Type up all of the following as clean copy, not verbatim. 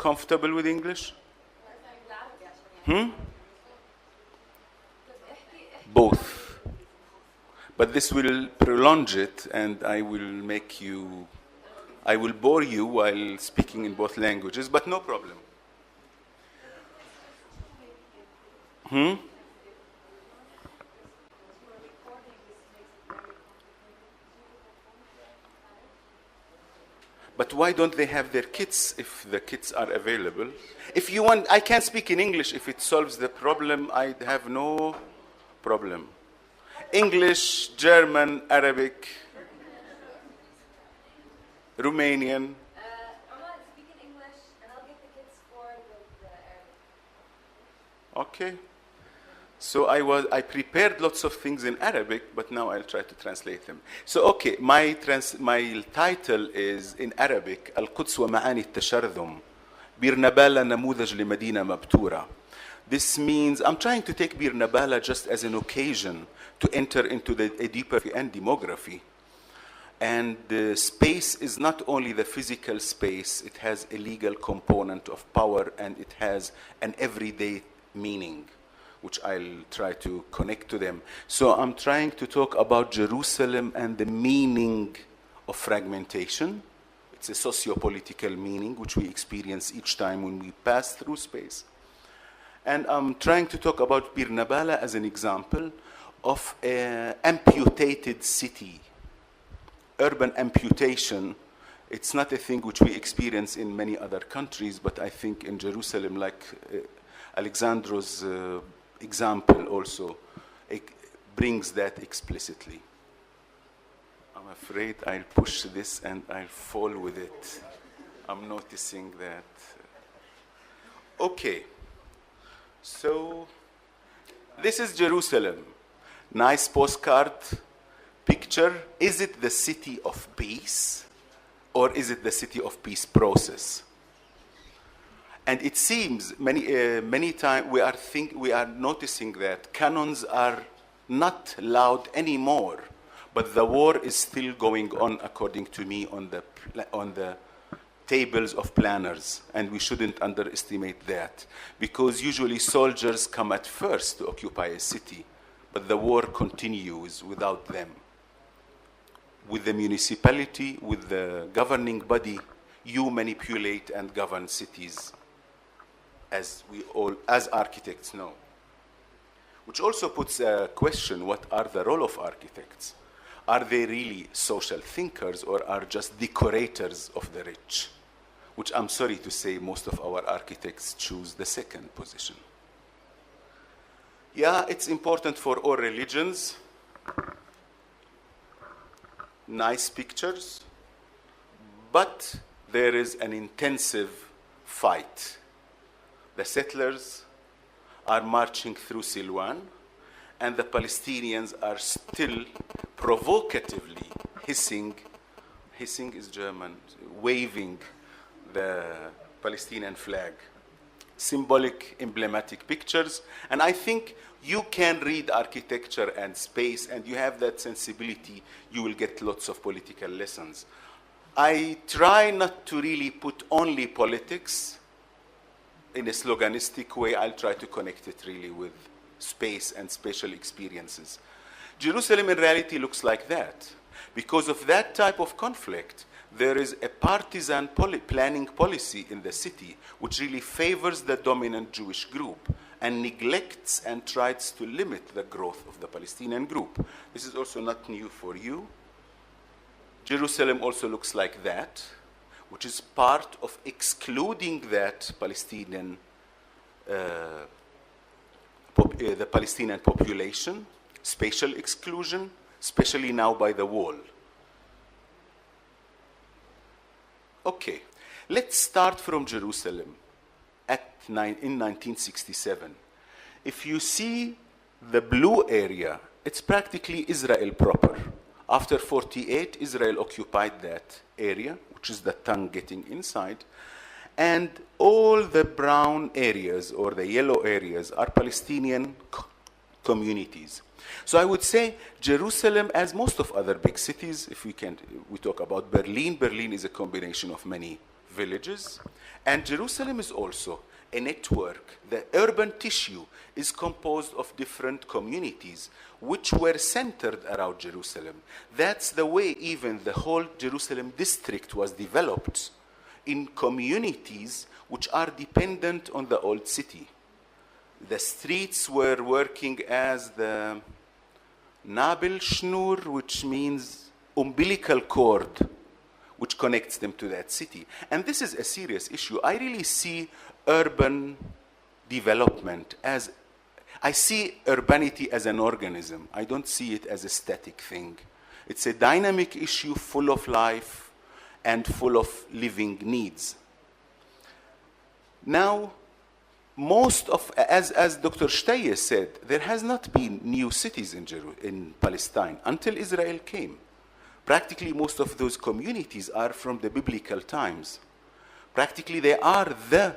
Comfortable with English? Both. But this will prolong it, and I will bore you while speaking in both languages, but no problem. But why don't they have their kits if the kits are available? If you want, I can speak in English. If it solves the problem, I have no problem. English, German, Arabic, Romanian. Omar, speak in English, and I'll get the kits for the Arabic. Okay. So I prepared lots of things in Arabic, but now I'll try to translate them. So okay, my title is in Arabic, القدس ومعاني التشرذم بير نبالة نموذج لمدينة مبتورة. This means I'm trying to take Bir Naballah just as an occasion to enter into a deeper and demography. And the space is not only the physical space, it has a legal component of power, and it has an everyday meaning, which I'll try to connect to them. So I'm trying to talk about Jerusalem and the meaning of fragmentation. It's a socio-political meaning, which we experience each time when we pass through space. And I'm trying to talk about Bir Naballah as an example of an amputated city. Urban amputation, it's not a thing which we experience in many other countries, but I think in Jerusalem, like Alexandro's example also brings that explicitly. I'm afraid I'll push this and I'll fall with it. I'm noticing that. Okay. So, this is Jerusalem. Nice postcard picture. Is it the city of peace, or is it the city of peace process? And it seems many times we are noticing that cannons are not loud anymore, but the war is still going on, according to me, on the tables of planners, and we shouldn't underestimate that, because usually soldiers come at first to occupy a city, but the war continues without them. With the municipality, with the governing body, you manipulate and govern cities, as architects know. Which also puts a question: what are the role of architects? Are they really social thinkers, or are just decorators of the rich? Which I'm sorry to say, most of our architects choose the second position. Yeah, it's important for all religions. Nice pictures, but there is an intensive fight. The settlers are marching through Silwan, and the Palestinians are still provocatively hissing is German, waving the Palestinian flag. Symbolic, emblematic pictures. And I think you can read architecture and space, and you have that sensibility, you will get lots of political lessons. I try not to really put only politics in a sloganistic way. I'll try to connect it really with space and spatial experiences. Jerusalem in reality looks like that. Because of that type of conflict, there is a partisan planning policy in the city which really favors the dominant Jewish group and neglects and tries to limit the growth of the Palestinian group. This is also not new for you. Jerusalem also looks like that, which is part of excluding that Palestinian, the Palestinian population, spatial exclusion, especially now by the wall. Okay, let's start from Jerusalem in 1967. If you see the blue area, it's practically Israel proper. After 48, Israel occupied that area, which is the tongue getting inside, and all the brown areas or the yellow areas are Palestinian communities. So I would say Jerusalem, as most of other big cities, if we talk about Berlin, Berlin is a combination of many villages. And Jerusalem is also a network. The urban tissue is composed of different communities which were centered around Jerusalem. That's the way even the whole Jerusalem district was developed, in communities which are dependent on the old city. The streets were working as the Nabelschnur, which means umbilical cord, which connects them to that city. And this is a serious issue. I really see urban development as, I see urbanity as an organism. I don't see it as a static thing. It's a dynamic issue full of life and full of living needs. Now, most of, as Dr. Shteye said, there has not been new cities in Palestine until Israel came. Practically most of those communities are from the biblical times. Practically they are the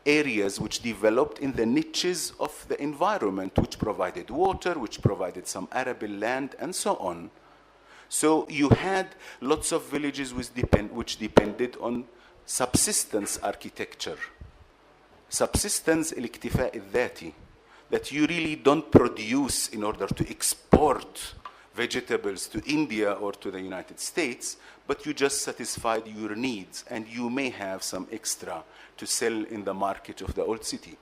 areas which developed in the niches of the environment, which provided water, which provided some arable land, and so on. So you had lots of villages which depended on subsistence architecture. Subsistence الاكتفاء الذاتي, that you really don't produce in order to export vegetables to India or to the United States, but you just satisfied your needs, and you may have some extra to sell in the market of the old city.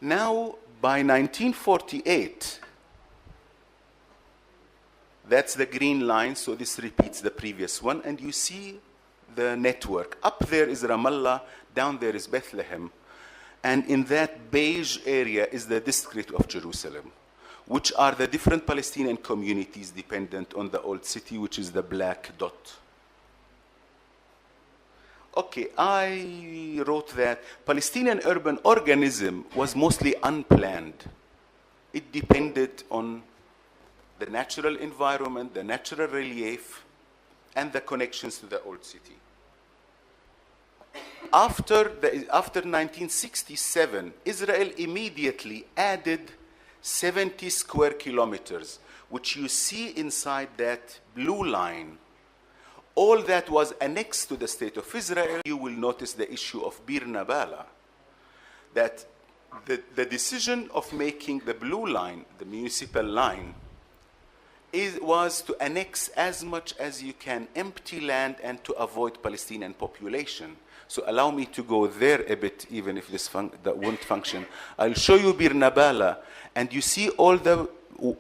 Now, by 1948, that's the green line, so this repeats the previous one, and you see the network. Up there is Ramallah, down there is Bethlehem, and in that beige area is the district of Jerusalem, which are the different Palestinian communities dependent on the old city, which is the black dot. Okay, I wrote that Palestinian urban organism was mostly unplanned. It depended on the natural environment, the natural relief, and the connections to the old city. After 1967, Israel immediately added 70 square kilometers, which you see inside that blue line. All that was annexed to the state of Israel. You will notice the issue of Bir Naballah, that the decision of making the blue line, the municipal line, was to annex as much as you can empty land and to avoid Palestinian population. So allow me to go there a bit, even if that won't function. I'll show you Bir Naballah, and you see all the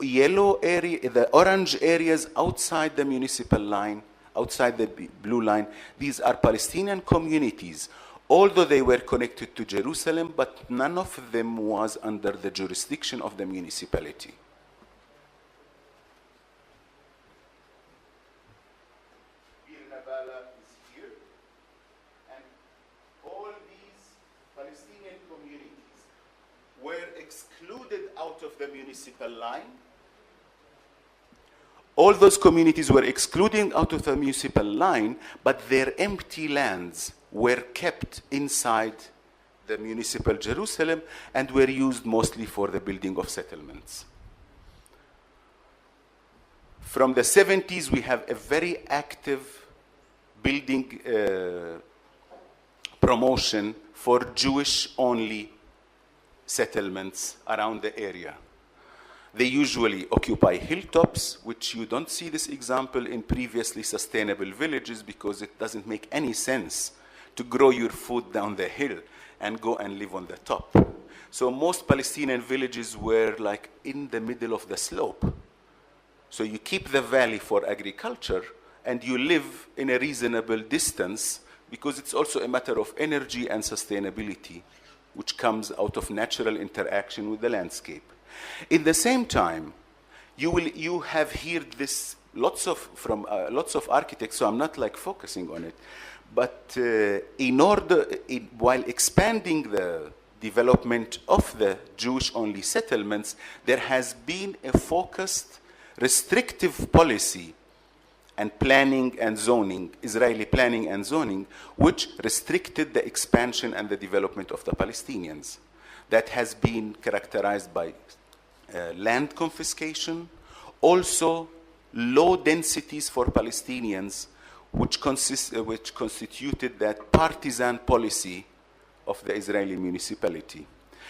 yellow area, the orange areas outside the municipal line, outside the blue line. These are Palestinian communities, although they were connected to Jerusalem, but none of them was under the jurisdiction of the municipality. Bir Naballah is here, and all these Palestinian communities were excluded out of the municipal line. All those communities were excluded out of the municipal line, but their empty lands were kept inside the municipal Jerusalem and were used mostly for the building of settlements. From the 70s, we have a very active building promotion for Jewish-only settlements around the area. They usually occupy hilltops, which you don't see this example in previously sustainable villages because it doesn't make any sense to grow your food down the hill and go and live on the top. So most Palestinian villages were like in the middle of the slope. So you keep the valley for agriculture and you live in a reasonable distance because it's also a matter of energy and sustainability, which comes out of natural interaction with the landscape. In the same time, you have heard this from lots of architects, so I'm not like focusing on it. But while expanding the development of the Jewish-only settlements, there has been a focused, restrictive policy and planning and zoning, Israeli planning and zoning, which restricted the expansion and the development of the Palestinians. That has been characterized by land confiscation, also low densities for Palestinians, which constituted that partisan policy of the Israeli municipality.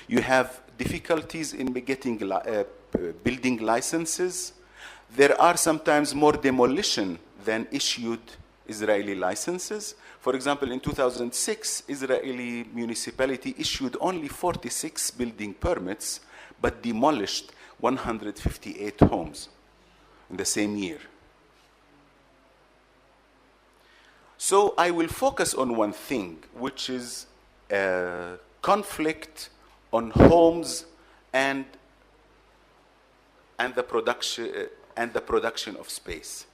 You have difficulties in getting building licenses. There are sometimes more demolition than issued Israeli licenses. For example, in 2006, Israeli municipality issued only 46 building permits, but demolished 158 homes in the same year. So I will focus on one thing, which is conflict on homes and the production of space.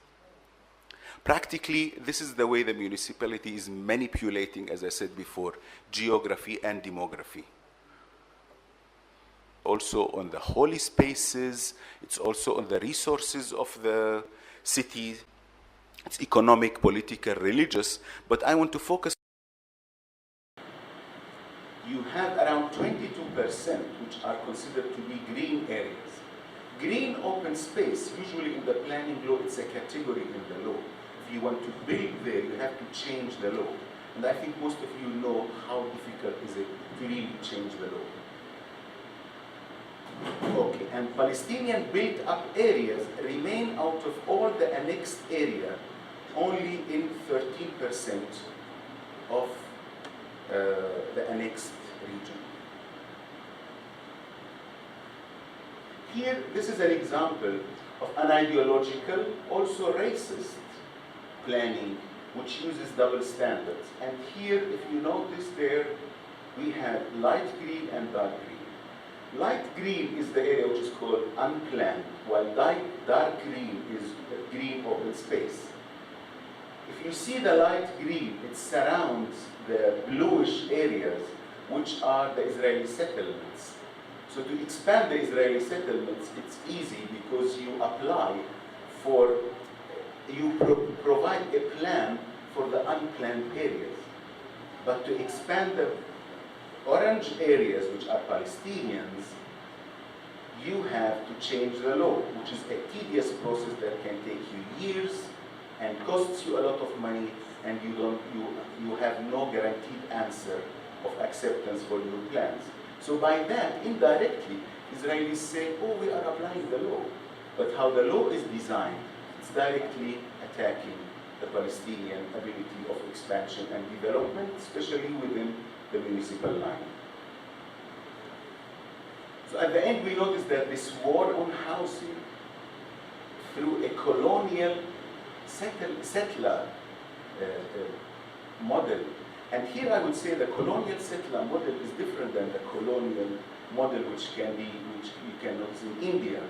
Practically, this is the way the municipality is manipulating, as I said before, geography and demography. Also on the holy spaces, it's also on the resources of the city. It's economic, political, religious, but I want to focus. You have around 22%, which are considered to be green areas. Green open space, usually in the planning law, it's a category in the law. If you want to build there, you have to change the law. And I think most of you know how difficult is it to really change the law. Okay, and Palestinian built-up areas remain out of all the annexed area only in 13% of the annexed region. Here, this is an example of an ideological, also racist planning, which uses double standards. And here, if you notice there, we have light green and dark green. Light green is the area which is called unplanned, while dark green is green open space. If you see the light green, it surrounds the bluish areas, which are the Israeli settlements. So to expand the Israeli settlements, it's easy because you apply for, provide a plan for the unplanned areas. But to expand the orange areas, which are Palestinians, you have to change the law, which is a tedious process that can take you years and costs you a lot of money, and you have no guaranteed answer of acceptance for your plans. So by that, indirectly, Israelis say, oh, we are applying the law. But how the law is designed, it's directly attacking the Palestinian ability of expansion and development, especially within the municipal line. So at the end, we notice that this war on housing through a colonial settler model. And here I would say the colonial settler model is different than the colonial model which you can notice in India.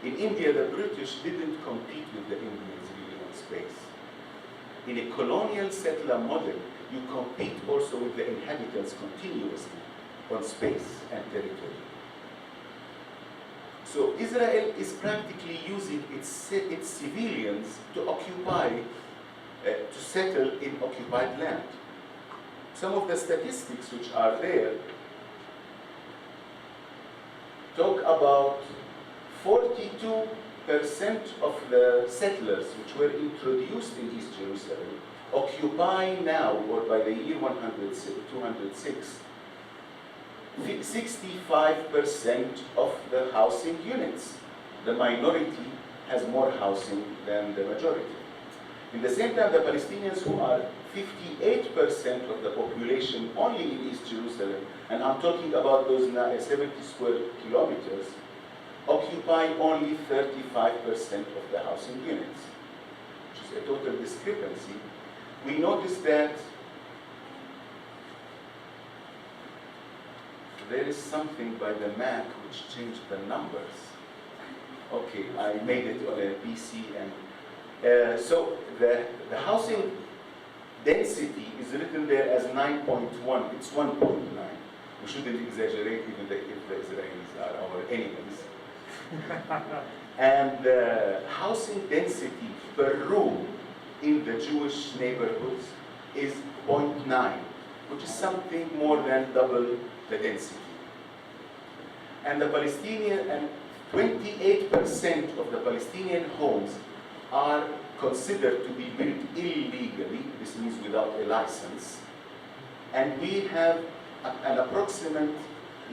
In India, the British didn't compete with the Indians really on space. In a colonial settler model, you compete also with the inhabitants continuously on space and territory. So Israel is practically using its civilians to occupy, to settle in occupied land. Some of the statistics which are there talk about 42% of the settlers which were introduced in East Jerusalem occupy now, or by the year 206, 65% of the housing units. The minority has more housing than the majority. In the same time, the Palestinians, who are 58% of the population only in East Jerusalem, and I'm talking about those 70 square kilometers, occupy only 35% of the housing units, which is a total discrepancy. We notice that there is something by the Mac which changed the numbers. Okay, I made it on a PC, and so the housing density is written there as 9.1. It's 1.9. We shouldn't exaggerate, even if the Israelis are our enemies. And the housing density per room in the Jewish neighborhoods is 0.9, which is something more than double the density. And the Palestinian, and 28% of the Palestinian homes are considered to be built illegally, this means without a license, and we have an approximate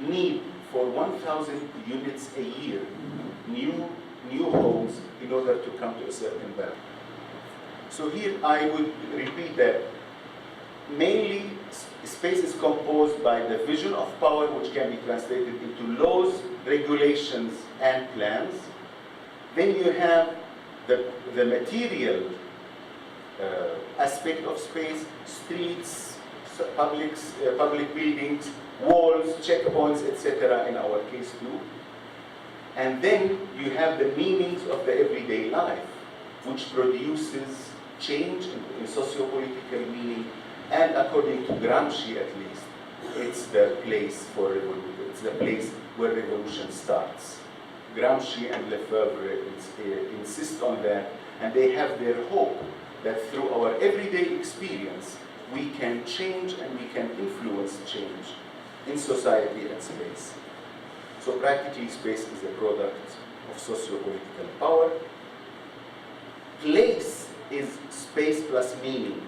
need for 1,000 units a year, new homes, in order to come to a certain balance. So here I would repeat that mainly space is composed by the vision of power, which can be translated into laws, regulations, and plans. Then you have the material aspect of space, streets, public buildings, walls, checkpoints, etc. in our case too. And then you have the meanings of the everyday life, which produces change in socio-political meaning, and according to Gramsci at least, it's the place for revolution. It's the place where revolution starts. Gramsci and Lefebvre insist on that, and they have their hope that through our everyday experience, we can change and we can influence change in society and space. So practically, space is a product of socio-political power. Place is space plus meaning.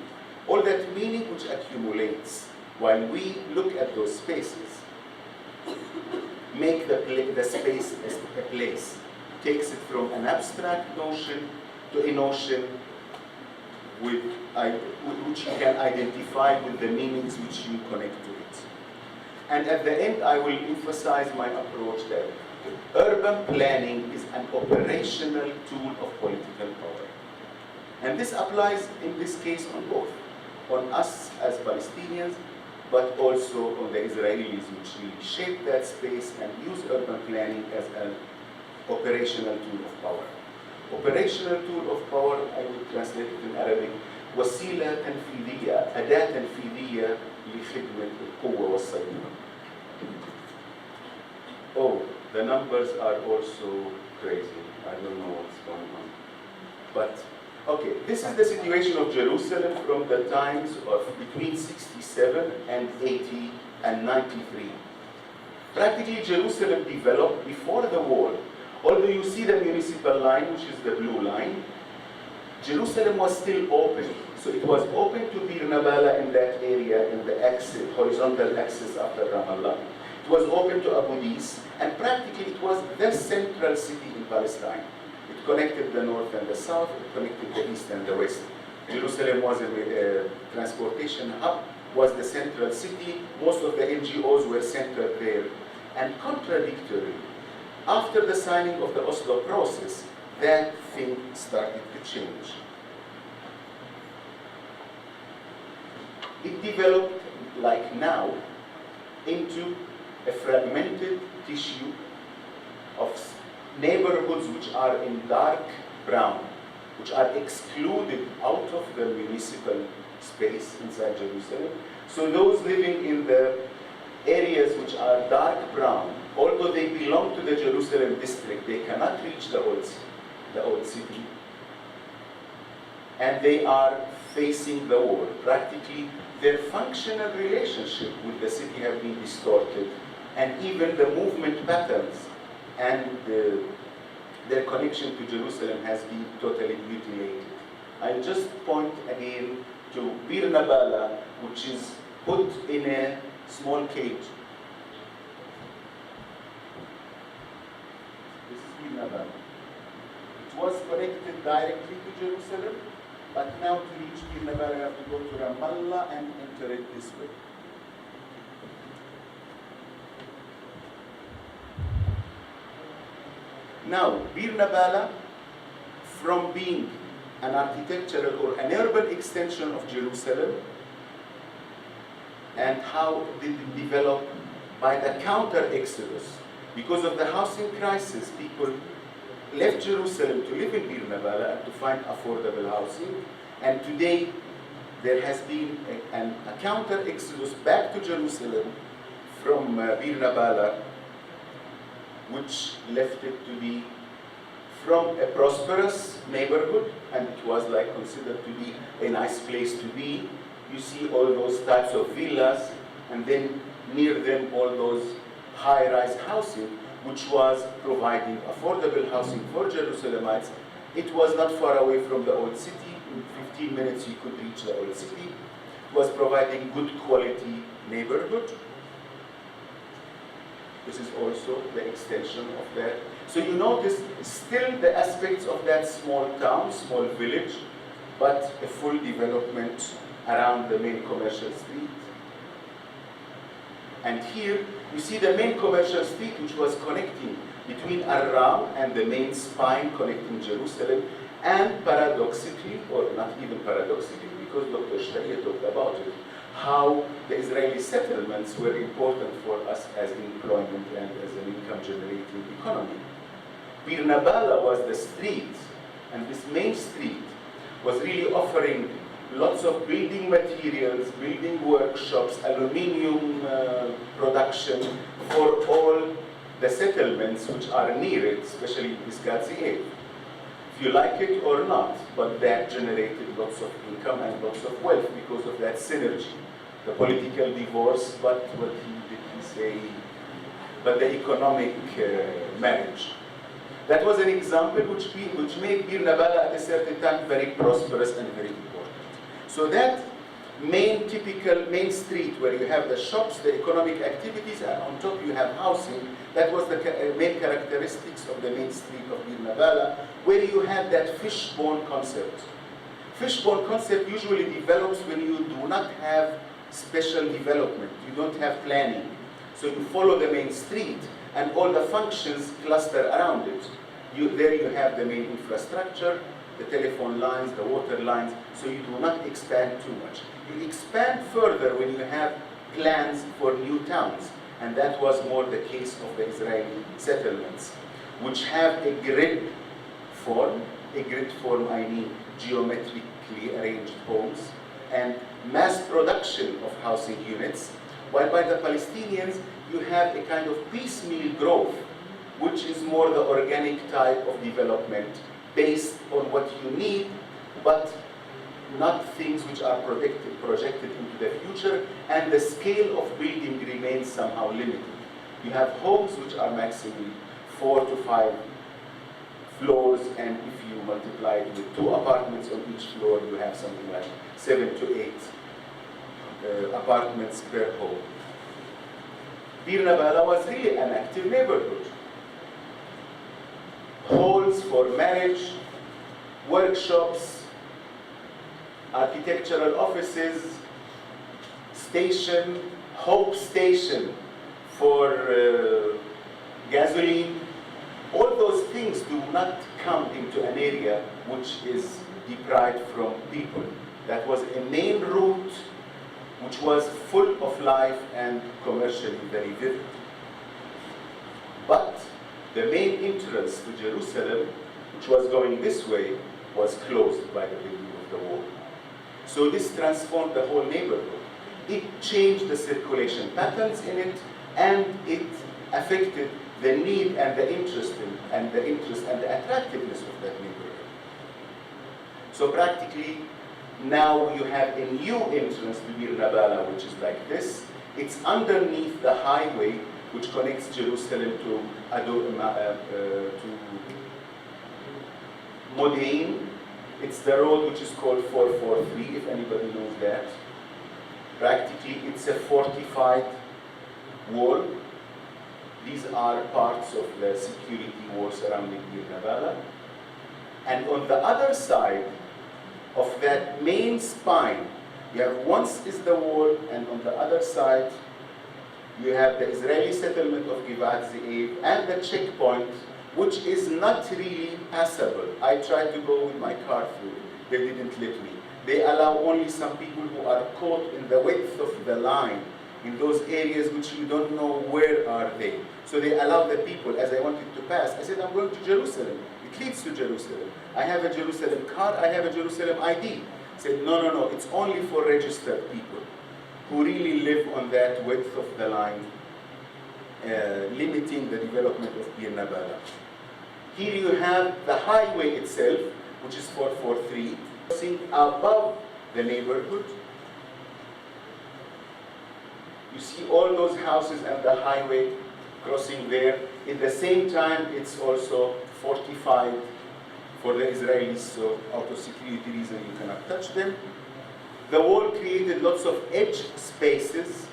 All that meaning which accumulates while we look at those spaces, make the space a place, takes it from an abstract notion to a notion which you can identify with the meanings which you connect to it. And at the end, I will emphasize my approach that urban planning is an operational tool of political power. And this applies in this case on both, on us as Palestinians, but also on the Israelis, which really shape that space and use urban planning as an operational tool of power. Operational tool of power, I would translate it in Arabic, وسيلة تنفيذية، أداة تنفيذية لخدمة القوة والسيطرة. Oh, the numbers are also crazy. I don't know what's going on. But, okay, this is the situation of Jerusalem from the times of between 67 and 80 and 93. Practically, Jerusalem developed before the war. Although you see the municipal line, which is the blue line, Jerusalem was still open. So it was open to Bir Naballah in that area, in the axis, horizontal axis after Ramallah. It was open to Abu Dis, and practically it was the central city in Palestine. It connected the north and the south, it connected the east and the west. Jerusalem was a transportation hub, was the central city. Most of the NGOs were centered there. And contradictory, after the signing of the Oslo process, that thing started to change. It developed, like now, into a fragmented tissue of neighborhoods which are in dark brown, which are excluded out of the municipal space inside Jerusalem. So those living in the areas which are dark brown, although they belong to the Jerusalem district, they cannot reach the old city. And they are facing the war. Practically, their functional relationship with the city have been distorted, and even the movement patterns and their connection to Jerusalem has been totally mutilated. I'll just point again to Bir Naballah, which is put in a small cage. This is Bir Naballah. It was connected directly to Jerusalem, but now to reach Bir Naballah you have to go to Ramallah and enter it this way. Now, Bir Naballah, from being an architectural or an urban extension of Jerusalem, and how did it develop? By the counter-exodus. Because of the housing crisis, people left Jerusalem to live in Bir Naballah and to find affordable housing. And today, there has been a counter-exodus back to Jerusalem from Bir Naballah, which left it to be from a prosperous neighborhood, and it was like considered to be a nice place to be. You see all those types of villas, and then near them all those high-rise housing, which was providing affordable housing for Jerusalemites It was not far away from the old city. In 15 minutes you could reach the old city. It was providing good quality neighborhood. This is also the extension of that. So you notice still the aspects of that small town, small village, but a full development around the main commercial street. And here you see the main commercial street, which was connecting between Aram and the main spine connecting Jerusalem, and paradoxically, or not even paradoxically, because Dr. Shtayyeh talked about it, how the Israeli settlements were important for us as employment and as an income-generating economy. Bir Naballah was the street, and this main street was really offering lots of building materials, building workshops, aluminium production for all the settlements which are near it, especially Pisgat Ze'ev. If you like it or not, but that generated lots of income and lots of wealth because of that synergy. The political divorce, but what did he say? But the economic marriage. That was an example which made Bir Naballah at a certain time very prosperous and very important. So that typical main street where you have the shops, the economic activities, and on top you have housing, that was the main characteristics of the main street of Bir Naballah, where you had that fishbone concept. Fishbone concept usually develops when you do not have special development, you don't have planning. So you follow the main street and all the functions cluster around it. There you have the main infrastructure, the telephone lines, the water lines, so you do not expand too much. You expand further when you have plans for new towns, and that was more the case of the Israeli settlements, which have a grid form. A grid form, I mean geometrically arranged homes, and mass production of housing units, while by the Palestinians you have a kind of piecemeal growth, which is more the organic type of development based on what you need, but not things which are projected into the future, and the scale of building remains somehow limited. You have homes which are maximally 4 to 5 floors, and if you multiply it with 2 apartments on each floor, you have something like 7 to 8 apartments per home. Bir Naballah was really an active neighborhood. Halls for marriage, workshops, architectural offices, station, Hope Station for gasoline. All those things do not come into an area which is deprived from people. That was a main route which was full of life and commercially very vivid. But the main entrance to Jerusalem, which was going this way, was closed by the building of the wall. So this transformed the whole neighborhood. It changed the circulation patterns in it, and it affected the need and the interest and the attractiveness of that neighborhood. So practically, now you have a new entrance to Bir Naballah, which is like this. It's underneath the highway which connects Jerusalem to Modi'in. It's the road which is called 443, if anybody knows that. Practically, it's a fortified wall. These are parts of the security wall surrounding Bir Naballah. And on the other side of that main spine, you have once is the wall, and on the other side, you have the Israeli settlement of Givat Ze'ev and the checkpoint, which is not really passable. I tried to go with my car through, they didn't let me. They allow only some people who are caught in the width of the line, in those areas which you don't know where are they. So they allow the people, as I wanted to pass, I said, I'm going to Jerusalem. It leads to Jerusalem. I have a Jerusalem card, I have a Jerusalem ID. I said, no, it's only for registered people who really live on that width of the line, limiting the development of Bir Naballah. Here you have the highway itself, which is 443, crossing above the neighborhood. You see all those houses and the highway crossing there. At the same time, it's also fortified for the Israelis, so out of security reason you cannot touch them. The wall created lots of edge spaces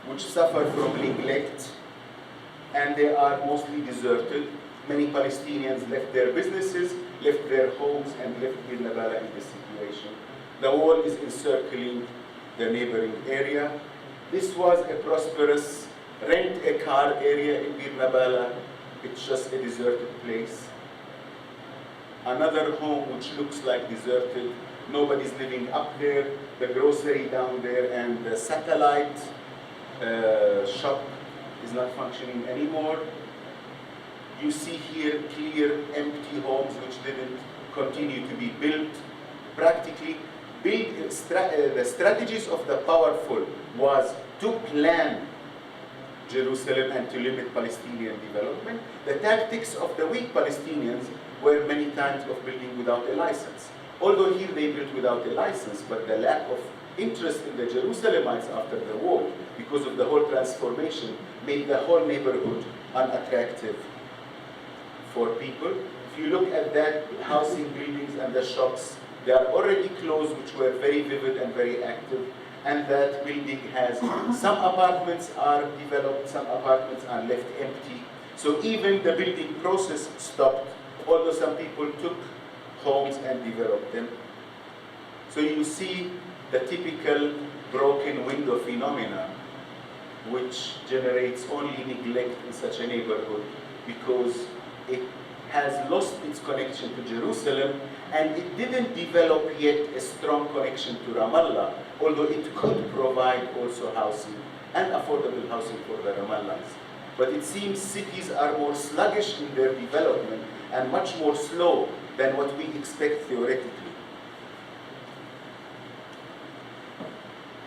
which suffer from neglect, and they are mostly deserted. Many Palestinians left their businesses, left their homes, and left Bir Naballah in this situation. The wall is encircling the neighboring area. This was a prosperous rent-a-car area in Bir Naballah. It's just a deserted place. Another home which looks like deserted. Nobody's living up there. The grocery down there and the satellite shop is not functioning anymore. You see here clear empty homes which didn't continue to be built. Practically, the strategies of the powerful was to plan Jerusalem and to limit Palestinian development. The tactics of the weak Palestinians were many times of building without a license. Although here they built without a license, but the lack of interest in the Jerusalemites after the war, because of the whole transformation, made the whole neighborhood unattractive for people. If you look at that housing buildings and the shops, they are already closed, which were very vivid and very active. And that building has some apartments are developed, some apartments are left empty. So even the building process stopped, although some people took homes and developed them. So you see the typical broken window phenomena, which generates only neglect in such a neighborhood because it has lost its connection to Jerusalem, and it didn't develop yet a strong connection to Ramallah, although it could provide also housing and affordable housing for the Ramallahs. But it seems cities are more sluggish in their development and much more slow than what we expect theoretically.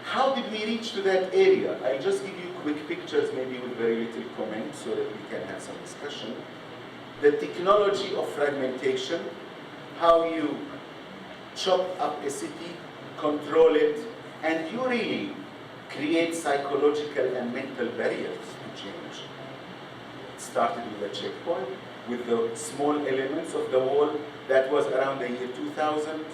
How did we reach to that area? I'll just give you quick pictures, maybe with very little comment, so that we can have some discussion. The technology of fragmentation, how you chop up a city, control it, and you really create psychological and mental barriers to change. It started with a checkpoint, with the small elements of the wall. That was around the year 2000.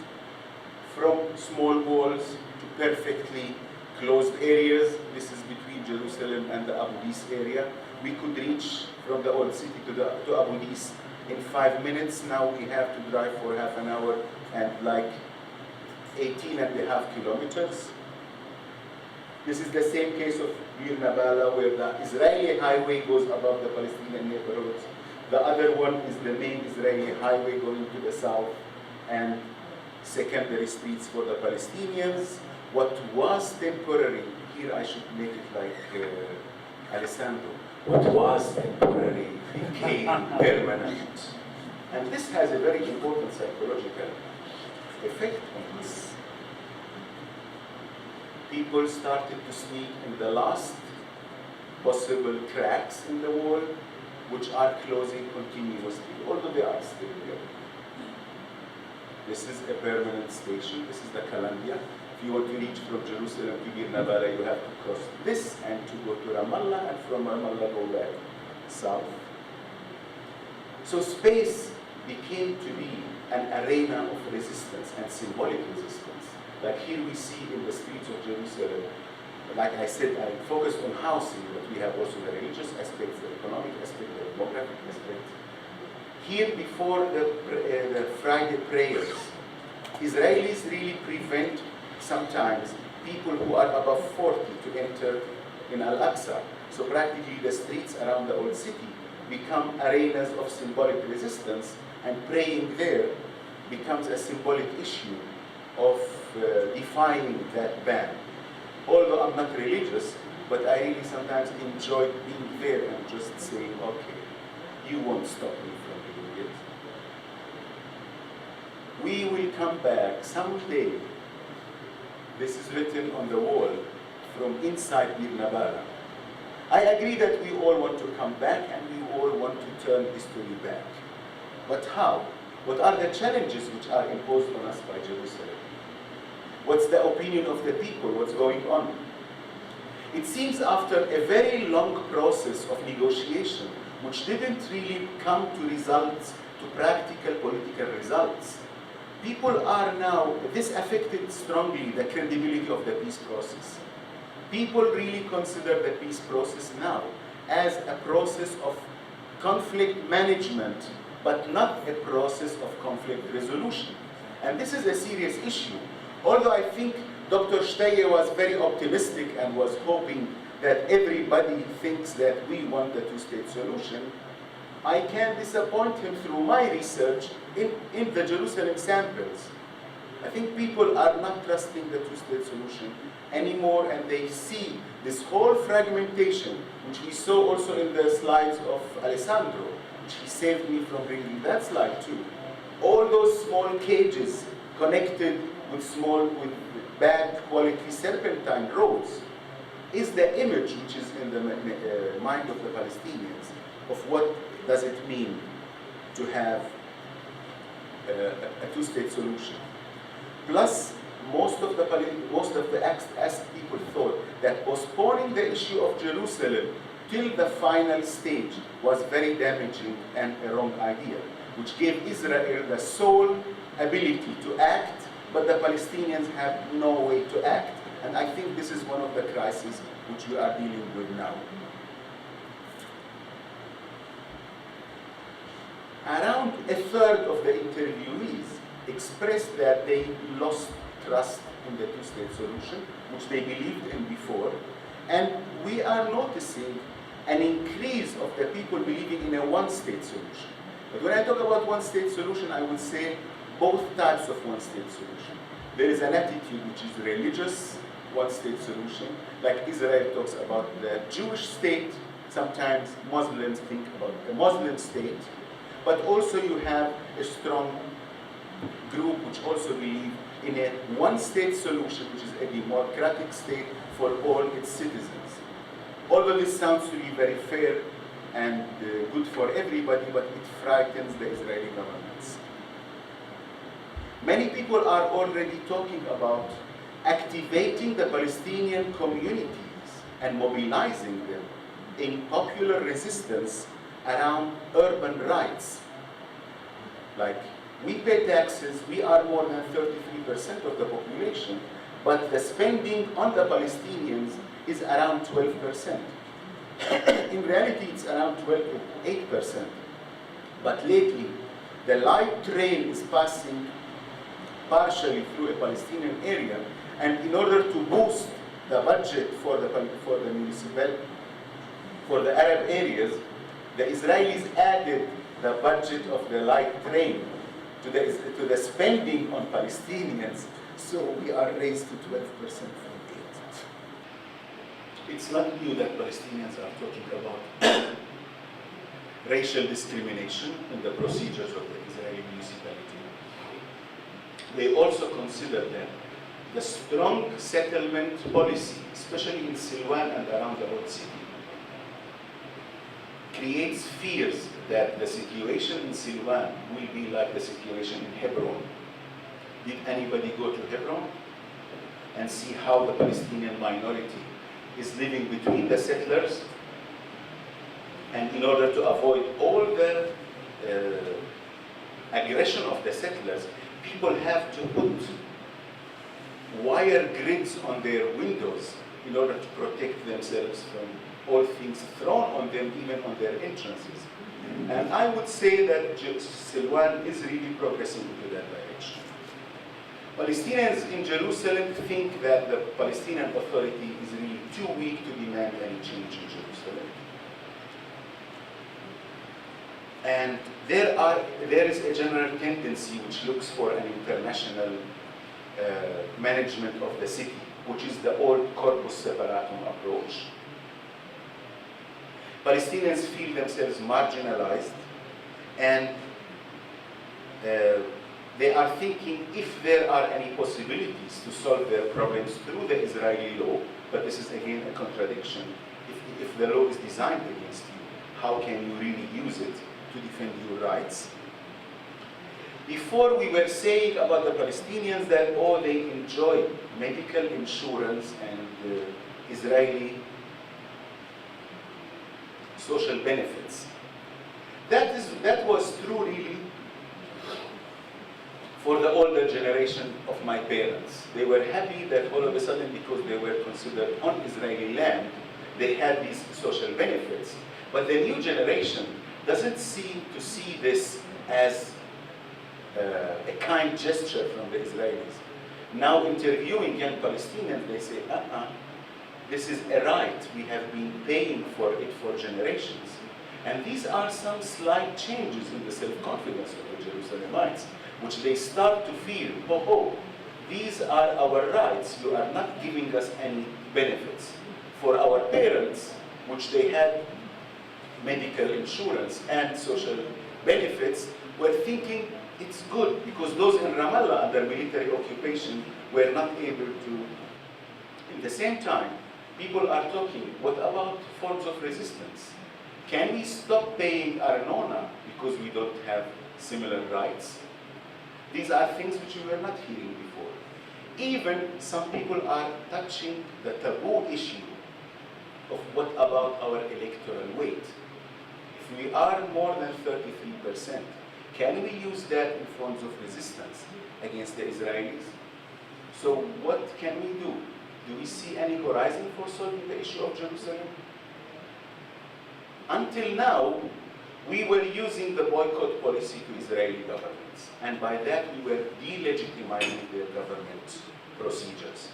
From small walls to perfectly closed areas. This is between Jerusalem and the Abu Dis area. We could reach from the old city to Abu Dis in 5 minutes. Now we have to drive for half an hour and like 18.5 kilometers. This is the same case of Bir Naballah, where the Israeli highway goes above the Palestinian neighborhoods. The other one is the main Israeli highway going to the south and secondary streets for the Palestinians. What was temporary, here I should make it like Alessandro, what was temporary became permanent. And this has a very important psychological effect on us. People started to sneak in the last possible cracks in the wall, which are closing continuously, although they are still there. This is a permanent station. This is the Calandia. If you want to reach from Jerusalem to Bir Naballah, you have to cross this and to go to Ramallah, and from Ramallah go back south. So space became to be an arena of resistance and symbolic resistance. Like here we see in the streets of Jerusalem, like I said, I focused on housing, but we have also the religious aspects, the economic aspect, the demographic aspect. Here before the Friday prayers, Israelis really prevent sometimes people who are above 40 to enter in Al-Aqsa. So practically the streets around the old city become arenas of symbolic resistance, and praying there becomes a symbolic issue of defying that ban. Although I'm not religious, but I really sometimes enjoy being there and just saying, okay, you won't stop me from doing it. We will come back someday. This is written on the wall from inside Bir Naballah. I agree that we all want to come back and we all want to turn history back. But how? What are the challenges which are imposed on us by Jerusalem? What's the opinion of the people? What's going on? It seems after a very long process of negotiation, which didn't really come to results to practical political results. People are now, this affected strongly the credibility of the peace process. People really consider the peace process now as a process of conflict management, but not a process of conflict resolution. And this is a serious issue. Although I think Dr. Steye was very optimistic and was hoping that everybody thinks that we want the two-state solution, I can disappoint him through my research in the Jerusalem samples. I think people are not trusting the two-state solution anymore, and they see this whole fragmentation, which we saw also in the slides of Alessandro, which he saved me from bringing that slide too. All those small cages connected with bad quality serpentine roads is the image which is in the mind of the Palestinians of what does it mean to have a two-state solution. Plus, most of the as people thought that postponing the issue of Jerusalem till the final stage was very damaging and a wrong idea, which gave Israel the sole ability to act, but the Palestinians have no way to act. And I think this is one of the crises which we are dealing with now. Around a third of the interviewees expressed that they lost trust in the two-state solution, which they believed in before. And we are noticing an increase of the people believing in a one-state solution. But when I talk about one-state solution, I would say both types of one-state solution. There is an attitude which is religious one-state solution, like Israel talks about the Jewish state. Sometimes Muslims think about a Muslim state, but also you have a strong group which also believe in a one-state solution, which is a democratic state for all its citizens. Although this sounds to be very fair and good for everybody, but it frightens the Israeli governments. Many people are already talking about activating the Palestinian communities and mobilizing them in popular resistance around urban rights. Like, we pay taxes, we are more than 33% of the population, but the spending on the Palestinians is around 12%. In reality, it's around 8%. But lately, the light train is passing partially through a Palestinian area, and in order to boost the budget for the municipal, for the Arab areas, the Israelis added the budget of the light train to the spending on Palestinians, so we are raised to 12% from 8%. It's not new that Palestinians are talking about racial discrimination in the procedures of the Israeli municipality. They also consider that the strong settlement policy, especially in Silwan and around the old city, creates fears that the situation in Silwan will be like the situation in Hebron. Did anybody go to Hebron and see how the Palestinian minority is living between the settlers? And in order to avoid all the aggression of the settlers, people have to put wire grids on their windows in order to protect themselves from all things thrown on them, even on their entrances. And I would say that Silwan is really progressing into that direction. Palestinians in Jerusalem think that the Palestinian Authority is really too weak to demand any change in Jerusalem. And there is a general tendency which looks for an international management of the city, which is the old corpus separatum approach. Palestinians feel themselves marginalized, and they are thinking if there are any possibilities to solve their problems through the Israeli law, but this is again a contradiction. If the law is designed against you, how can you really use it to defend your rights? Before we were saying about the Palestinians that, oh, they enjoy medical insurance and Israeli social benefits. That was true really for the older generation of my parents. They were happy that all of a sudden, because they were considered on Israeli land, they had these social benefits. But the new generation doesn't seem to see this as a kind gesture from the Israelis. Now interviewing young Palestinians, they say, this is a right. We have been paying for it for generations. And these are some slight changes in the self-confidence of the Jerusalemites, which they start to feel, these are our rights. You are not giving us any benefits. For our parents, which they had medical insurance and social benefits, were thinking it's good because those in Ramallah under military occupation were not able to. In the same time, people are talking, what about forms of resistance? Can we stop paying Arnona because we don't have similar rights? These are things which we were not hearing before. Even some people are touching the taboo issue of what about our electoral weight. If we are more than 33%, can we use that in forms of resistance against the Israelis? So what can we do? Do we see any horizon for solving the issue of Jerusalem? Until now, we were using the boycott policy to Israeli governments, and by that we were delegitimizing their government procedures.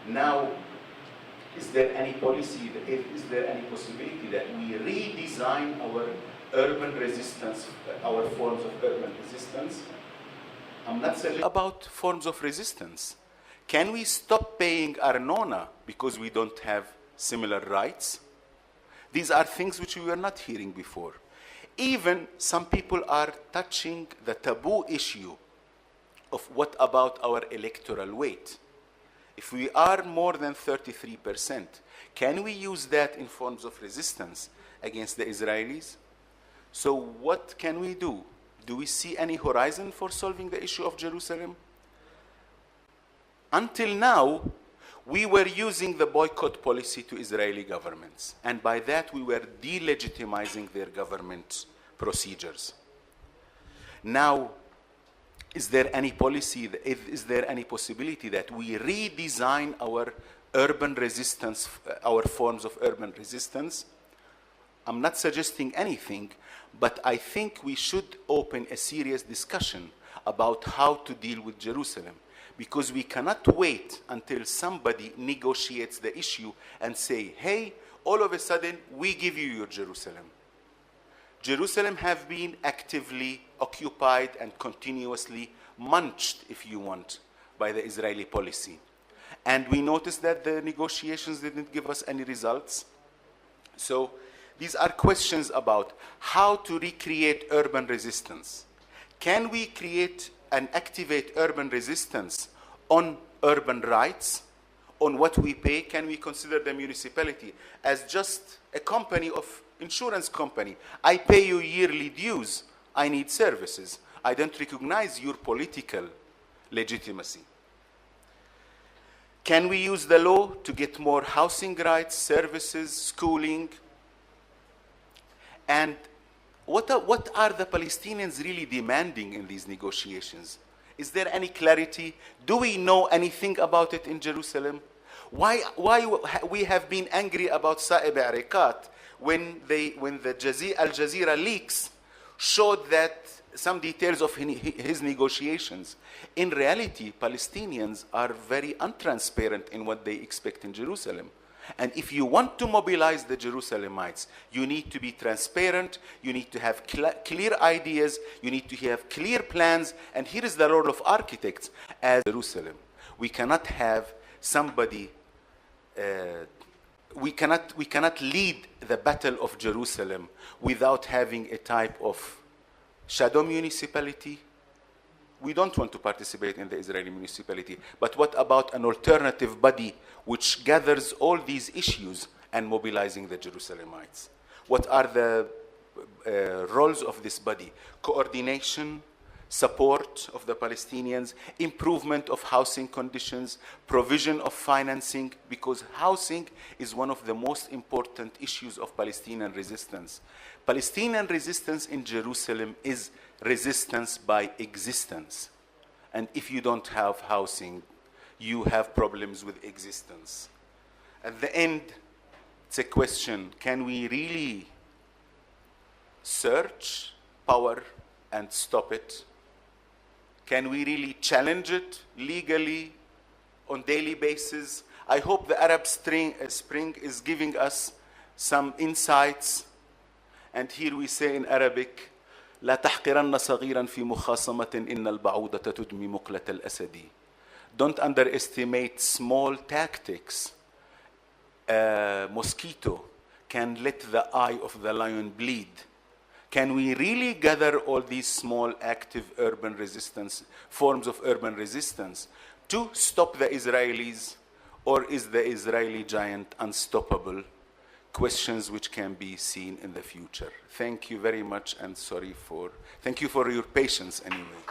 Now, is there any policy, is there any possibility that we redesign our urban resistance, our forms of urban resistance? I'm not suggesting about forms of resistance. Can we stop paying Arnona because we don't have similar rights? These are things which we were not hearing before. Even some people are touching the taboo issue of what about our electoral weight. If we are more than 33%, can we use that in forms of resistance against the Israelis? So what can we do? Do we see any horizon for solving the issue of Jerusalem? Until now, we were using the boycott policy to Israeli governments, and by that we were delegitimizing their government procedures. Now, is there any policy, is there any possibility that we redesign our urban resistance, our forms of urban resistance? I'm not suggesting anything, but I think we should open a serious discussion about how to deal with Jerusalem, because we cannot wait until somebody negotiates the issue and say, hey, all of a sudden we give you your Jerusalem. Jerusalem have been actively occupied and continuously munched, if you want, by the Israeli policy. And we noticed that the negotiations didn't give us any results. So these are questions about how to recreate urban resistance. Can we create and activate urban resistance on urban rights, on what we pay? Can we consider the municipality as just a company of insurance company? I pay you yearly dues. I need services. I don't recognize your political legitimacy. Can we use the law to get more housing rights, services, schooling? And what are the Palestinians really demanding in these negotiations? Is there any clarity? Do we know anything about it in Jerusalem? Why we have been angry about Saeb Arikat when the Al Jazeera leaks showed that some details of his negotiations. In reality, Palestinians are very untransparent in what they expect in Jerusalem. And if you want to mobilize the Jerusalemites, you need to be transparent, you need to have clear ideas, you need to have clear plans, and here is the role of architects as Jerusalem. We cannot have somebody, we cannot lead the battle of Jerusalem without having a type of shadow municipality. We don't want to participate in the Israeli municipality, but what about an alternative body which gathers all these issues and mobilizing the Jerusalemites? What are the roles of this body? Coordination, support of the Palestinians, improvement of housing conditions, provision of financing, because housing is one of the most important issues of Palestinian resistance. Palestinian resistance in Jerusalem is resistance by existence. And if you don't have housing, you have problems with existence. At the end, it's a question, can we really search power and stop it? Can we really challenge it legally on daily basis? I hope the Arab Spring is giving us some insights. And here we say in Arabic, لا تحقرن صغيرا في مخاصمة إن البعوضة تدمي مقلة الأسد. Don't underestimate small tactics. A mosquito can let the eye of the lion bleed. Can we really gather all these small active urban resistance, forms of urban resistance to stop the Israelis, or is the Israeli giant unstoppable? Questions which can be seen in the future. Thank you very much, and thank you for your patience anyway.